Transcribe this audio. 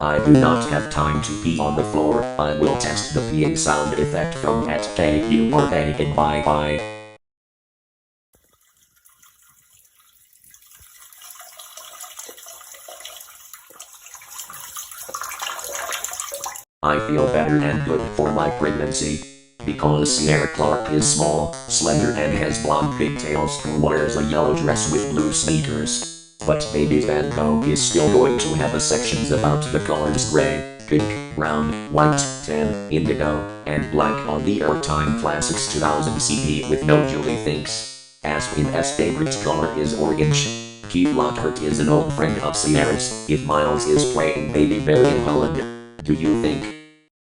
I do not have time to pee on the floor. I will test the peeing sound effect from at KU or A in bye. I feel better and good for my pregnancy. Because Sierra Clark is small, slender and has blonde pigtails who wears a yellow dress with blue sneakers. But baby Van Gogh is still going to have a sections about the colors gray, pink, brown, white, tan, indigo, and black on the Airtime Classics 2000 CD with no Julie thinks. Aspen's favorite color is orange. Keith Lockhart is an old friend of Sierra's, if Miles is playing Baby Bear in Holland. Do you think